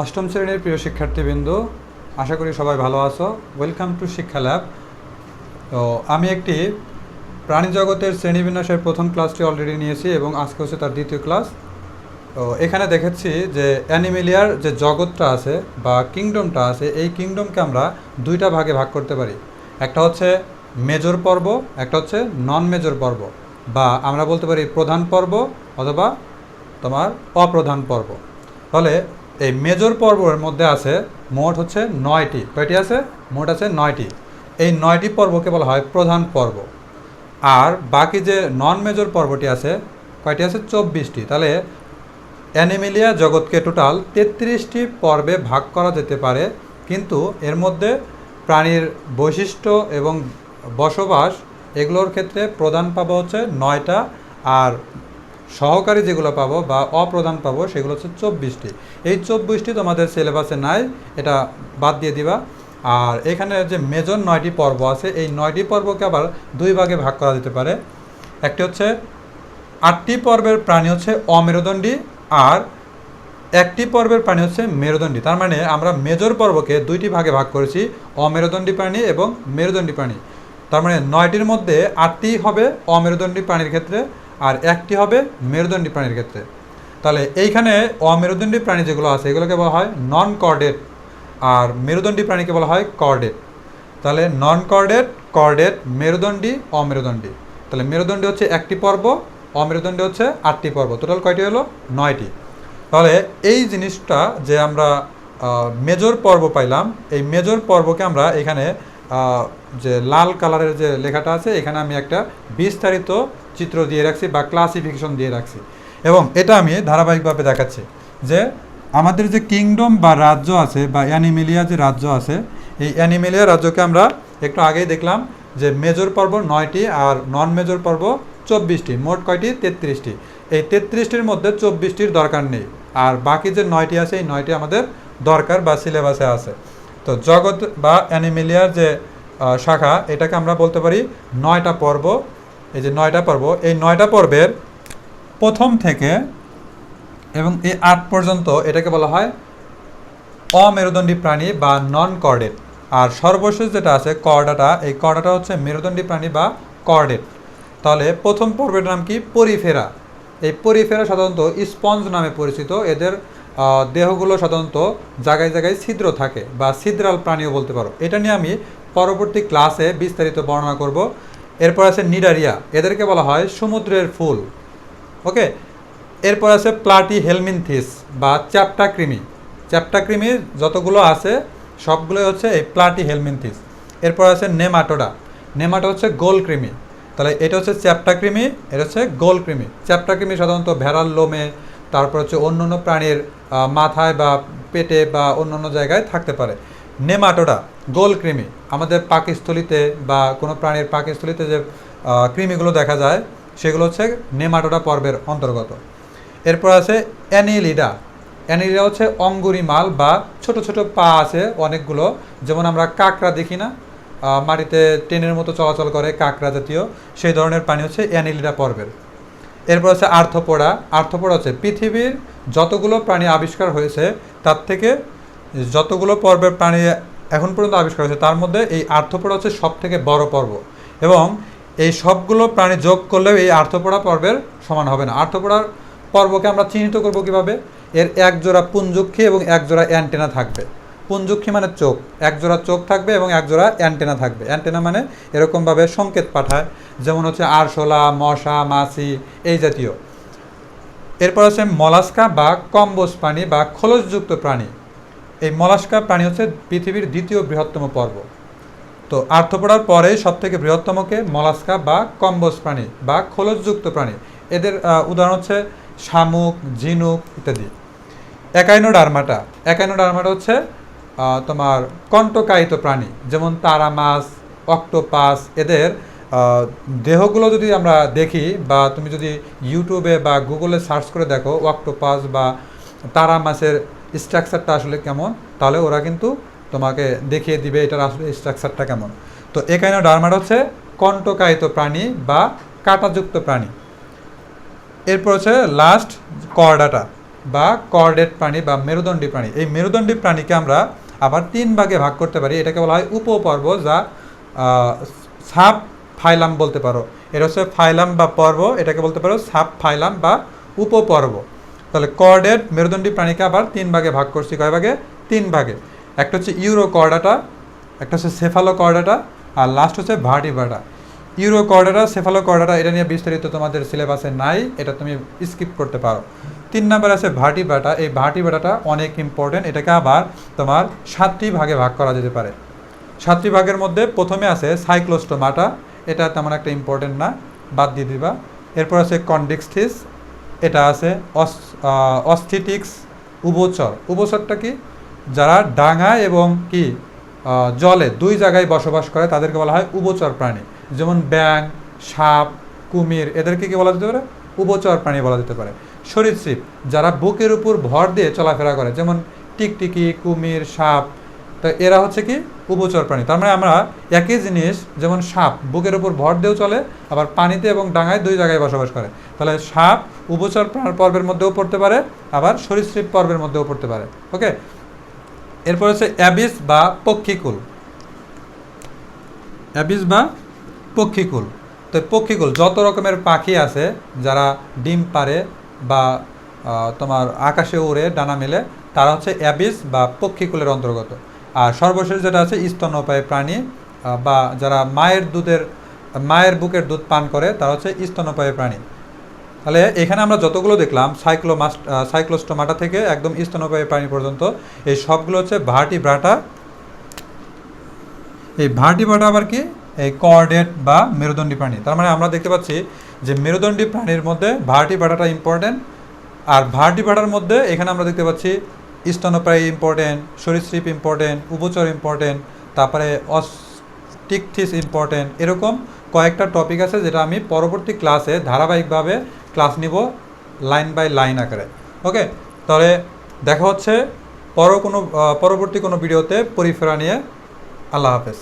অষ্টম শ্রেণীর প্রিয় শিক্ষার্থীবৃন্দ, আশা করি সবাই ভালো আছো। ওয়েলকাম টু শিক্ষা ল্যাব। তো আমি একটি প্রাণী জগতের শ্রেণীবিন্যাসের প্রথম ক্লাসটি অলরেডি নিয়েছি এবং আজকে হচ্ছে তার দ্বিতীয় ক্লাস। তো এখানে দেখেছি যে অ্যানিমেলিয়ার যে জগৎটা আছে বা কিংডমটা আছে, এই কিংডমকে আমরা দুইটা ভাগে ভাগ করতে পারি। একটা হচ্ছে মেজর পর্ব, একটা হচ্ছে নন মেজর পর্ব, বা আমরা বলতে পারি প্রধান পর্ব অথবা তোমার অপ্রধান পর্ব। তাহলে এই মেজর পর্বের মধ্যে আছে মোট হচ্ছে 9টি। কয়টি আছে? মোট আছে 9টি। এই 9টি পর্বকে বলা হয় প্রধান পর্ব। আর বাকি যে নন মেজর পর্বটি আছে, কয়টি আছে? 24টি। তাহলে অ্যানিমেলিয়া জগৎকে টোটাল 33টি পর্বে ভাগ করা যেতে পারে, কিন্তু এর মধ্যে প্রাণীর বৈশিষ্ট্য এবং বসবাস এগুলোর ক্ষেত্রে প্রধান পাবো হচ্ছে 9টা, আর সহকারী যেগুলো পাবো বা অপ্রধান পাবো সেগুলো হচ্ছে 24টি। এই 24টি তোমাদের সিলেবাসে নাই, এটা বাদ দিয়ে দিবা। আর এখানে যে মেজর 9টি পর্ব আছে, এই 9টি পর্বকে আবার দুই ভাগে ভাগ করা যেতে পারে। একটি হচ্ছে 8টি পর্বের প্রাণী হচ্ছে অমেরুদণ্ডী, আর একটি পর্বের প্রাণী হচ্ছে মেরুদণ্ডী। তার মানে আমরা মেজর পর্বকে দুইটি ভাগে ভাগ করেছি, অমেরুদণ্ডী প্রাণী এবং মেরুদণ্ডী প্রাণী। তার মানে 9টির মধ্যে 8টি হবে অমেরুদণ্ডী প্রাণীর ক্ষেত্রে আর একটি হবে মেরুদণ্ডী প্রাণীর ক্ষেত্রে। তাহলে এইখানে অমেরুদণ্ডী প্রাণী যেগুলো আছে এগুলোকে বলা হয় নন কর্ডেট, আর মেরুদণ্ডী প্রাণীকে বলা হয় কর্ডেট। তাহলে নন কর্ডেট, কর্ডেট, মেরুদণ্ডী, অমেরুদণ্ডী। তাহলে মেরুদণ্ডী হচ্ছে একটি পর্ব, অমেরুদণ্ডী হচ্ছে 8টি পর্ব। টোটাল কয়টি হলো? 9টি। তাহলে এই জিনিসটা যে আমরা মেজর পর্ব পাইলাম, এই মেজর পর্বকে আমরা এখানে যে লাল কালারের যে লেখাটা আছে এখানে আমি একটা বিস্তারিত চিত্র দিয়ে রাখছি বা ক্লাসিফিকেশন দিয়ে রাখছি, এবং এটা আমি ধারাবাহিকভাবে দেখাচ্ছি যে আমাদের যে কিংডম বা রাজ্য আছে বা অ্যানিমেলিয়া যে রাজ্য আছে, এই অ্যানিমেলিয়া রাজ্যকে আমরা একটু আগেই দেখলাম যে মেজর পর্ব 9টি আর নন মেজর পর্ব 24টি। মোট কয়টি? 33টি। এই 33টির মধ্যে 24টির দরকার নেই, আর বাকি যে 9টি আছে এই 9টি আমাদের দরকার বা সিলেবাসে আছে। তো জগৎ বা অ্যানিমেলিয়ার যে শাখা, এটাকে আমরা বলতে পারি 9টা পর্ব। এই যে 9টা পর্ব, এই 9টা পর্বের প্রথম থেকে এবং এই 8 পর্যন্ত এটাকে বলা হয় অমেরুদণ্ডী প্রাণী বা নন কর্ডেট। আর সর্বশেষ যেটা আছে কর্ডাটা, এই কর্ডাটা হচ্ছে মেরুদণ্ডী প্রাণী বা কর্ডেট। তাহলে প্রথম পর্বের নাম কি? পরিফেরা। এই পরিফেরা সাধারণত স্পঞ্জ নামে পরিচিত। এদের দেহগুলো সাধারণত জায়গায় জায়গায় ছিদ্র থাকে বা ছিদ্রাল প্রাণীও বলতে পারো। এটা নিয়ে আমি পরবর্তী ক্লাসে বিস্তারিত বর্ণনা করব। এরপর আছে নিডারিয়া, এদেরকে বলা হয় সমুদ্রের ফুল। ওকে। এরপর আছে প্লাটি হেলমিনথিস বা চ্যাপ্টা কৃমি। চ্যাপ্টা কৃমি যতগুলো আছে সবগুলোই হচ্ছে এই প্লাটি হেলমিনথিস। এরপর আছে নেমাটোডা। নেমাটো হচ্ছে গোল কৃমি। তাহলে এটা হচ্ছে চ্যাপ্টা কৃমি, এটা হচ্ছে গোল কৃমি। চ্যাপ্টা কৃমি সাধারণত ভেড়ার লোমে, তারপর হচ্ছে অন্য অন্য প্রাণীর মাথায় বা পেটে বা অন্য অন্য জায়গায় থাকতে পারে। নেমাটোডা গোল কৃমি আমাদের পাকস্থলিতে বা কোনো প্রাণীর পাকস্থলিতে যে কৃমিগুলো দেখা যায় সেগুলো হচ্ছে নেমাটোডা পর্বের অন্তর্গত। এরপর আছে অ্যানিলিডা। অ্যানিলিডা হচ্ছে অঙ্গুরিমাল বা ছোট ছোট পা আছে অনেকগুলো, যেমন আমরা কাঁকড়া দেখি না, মাটিতে ট্রেনের মতো চলাচল করে কাঁকড়া জাতীয়, সেই ধরনের প্রাণী হচ্ছে অ্যানিলিডা পর্বের। এরপর আছে আর্থোপোডা। আর্থোপোডা হচ্ছে পৃথিবীর যতগুলো প্রাণী আবিষ্কার হয়েছে তার থেকে যতগুলো পর্বের প্রাণী এখন পর্যন্ত আবিষ্কার হয়েছে তার মধ্যে এই আর্থোপোডা হচ্ছে সব থেকে বড় পর্ব, এবং এই সবগুলো প্রাণী যোগ করলেও এই আর্থোপোডা পর্বের সমান হবে না। আর্থোপোডার পর্বকে আমরা চিহ্নিত করব কিভাবে? এর এক জোড়া পুঞ্জক্ষী এবং এক জোড়া অ্যান্টেনা থাকবে। পুঞ্জক্ষী মানে চোখ, এক জোড়া চোখ থাকবে এবং এক জোড়া অ্যান্টেনা থাকবে। অ্যান্টেনা মানে এরকমভাবে সংকেত পাঠায়, যেমন হচ্ছে আরশোলা, মশা, মাছি এই জাতীয়। এরপর আছে মলাস্কা বা কম্বোজ প্রাণী বা খোলসযুক্ত প্রাণী। এই মলাস্কা প্রাণী হচ্ছে পৃথিবীর দ্বিতীয় বৃহত্তম পর্ব। তো আর্থোপোডার পরে সবথেকে বৃহত্তমকে মলাস্কা বা কম্বোজ প্রাণী বা খোলসযুক্ত প্রাণী। এদের উদাহরণ হচ্ছে শামুক, ঝিনুক ইত্যাদি। একাইনোডার্মাটা। একাইনোডার্মাটা হচ্ছে তোমার কণ্টকায়িত প্রাণী, যেমন তারা মাছ, অক্টোপাস। এদের দেহগুলো যদি আমরা দেখি বা তুমি যদি ইউটিউবে বা গুগলে সার্চ করে দেখো অক্টোপাস বা তারা মাছের স্ট্রাকচারটা আসলে কেমন, তাহলে ওরা কিন্তু তোমাকে দেখিয়ে দিবে এটার আসলে স্ট্রাকচারটা কেমন। তো একাইনোডার্মাটা হচ্ছে কণ্টকায়িত প্রাণী বা কাঁটাযুক্ত প্রাণী। এরপর হচ্ছে লাস্ট কর্ডাটা। বা কর্ডেট প্রাণী বা মেরুদণ্ডী প্রাণী। এই মেরুদণ্ডী প্রাণীকে আমরা আবার 3 ভাগে ভাগ করতে পারি। এটাকে বলা হয় উপপর্ব, যা সাব ফাইলাম বলতে পারো। এটা হচ্ছে ফাইলাম বা পর্ব, এটাকে বলতে পারো সাব ফাইলাম বা উপপর্ব। তাহলে কর্ডেট মেরুদণ্ডী প্রাণীকে আবার 3 ভাগে ভাগ করছি। কয় ভাগে? 3 ভাগে। একটা হচ্ছে ইউরোকর্ডাটা, একটা হচ্ছে সেফালোকর্ডাটা, আর লাস্ট হচ্ছে ভার্টিব্রাটা। ইউরোকর্ডাটা, সেফালোকর্ডাটা এটা নিয়ে বিস্তারিত তোমাদের সিলেবাসে নাই, এটা তুমি স্কিপ করতে পারো। 3 নাম্বার আছে ভার্টিব্রাটা। এই ভার্টিব্রাটাটা অনেক ইম্পর্টেন্ট, এটাকে আবার তোমার 7টি ভাগে ভাগ করা যেতে পারে। 7টি ভাগের মধ্যে প্রথমে আছে সাইক্লোস্টোমাটা, এটা তেমন একটা ইম্পর্টেন্ট না, বাদ দিয়ে দিবা। এরপর আছে কন্ডিক্সথিস, এটা আছে অস্থিটিক্স। উভচর, উভচরটা কি? যারা ডাঙায় এবং কি জলে 2 জায়গায় বসবাস করে তাদেরকে বলা হয় উভচর প্রাণী। যেমন ব্যাঙ, সাপ, কুমির, এদেরকে কি বলা যেতে পারে? উভচর প্রাণী বলা যেতে পারে। সরীসৃপ, যারা বুকের উপর ভর দিয়ে চলাফেরা করে, যেমন টিকটিকি, কুমির, সাপ, তো এরা হচ্ছে কি? উভচর প্রাণী। তার মানে আমরা একই জিনিস, যেমন সাপ বুকের উপর ভর দিয়েও চলে, আবার পানিতে এবং ডাঙায় 2 জায়গায় বসবাস করে। তাহলে সাপ উভচর পর্বের মধ্যেও পড়তে পারে, আবার সরীসৃপ পর্বের মধ্যেও পড়তে পারে। ওকে, এরপর হচ্ছে অ্যাবিস বা পক্ষীকুল। অ্যাবিস বা পক্ষীকুল। তো পক্ষীকুল যত রকমের পাখি আছে যারা ডিম পারে বা তোমার আকাশে উড়ে ডানা মেলে, তারা হচ্ছে অ্যাবিস বা পক্ষীকুলের অন্তর্গত। আর সর্বশেষ যেটা আছে স্তন্যপায়ী প্রাণী, বা যারা মায়ের বুকের দুধ পান করে, তারা হচ্ছে স্তন্যপায়ী প্রাণী। তাহলে এখানে আমরা যতগুলো দেখলাম, সাইক্লোস্টোমাটা থেকে একদম স্তন্যপায়ী প্রাণী পর্যন্ত, এই সবগুলো হচ্ছে ভার্টিব্রাটা। এই ভার্টিব্রাটা আবার কি? এই কর্ডেট বা মেরুদণ্ডী প্রাণী। তার মানে আমরা দেখতে পাচ্ছি যে মেরুদণ্ডী প্রাণীর মধ্যে ভার্টিব্রাটাটা ইম্পর্টেন্ট। আর ভার্টিব্রাটার মধ্যে এখানে আমরা দেখতে পাচ্ছি স্তন্যপায়ী ইম্পর্টেন্ট, সরীসৃপ ইম্পর্টেন্ট, উভচর ইম্পর্টেন্ট, তারপরে অস্টিকথিস ইম্পর্টেন্ট। এরকম কয়েকটা টপিক আছে যেটা আমি পরবর্তী ক্লাসে ধারাবাহিকভাবে ক্লাস নিব, লাইন বাই লাইন আকারে। ওকে, তাহলে দেখা হচ্ছে পরবর্তী কোনো ভিডিওতে পরিফেরা নিয়ে। আল্লাহ হাফেজ।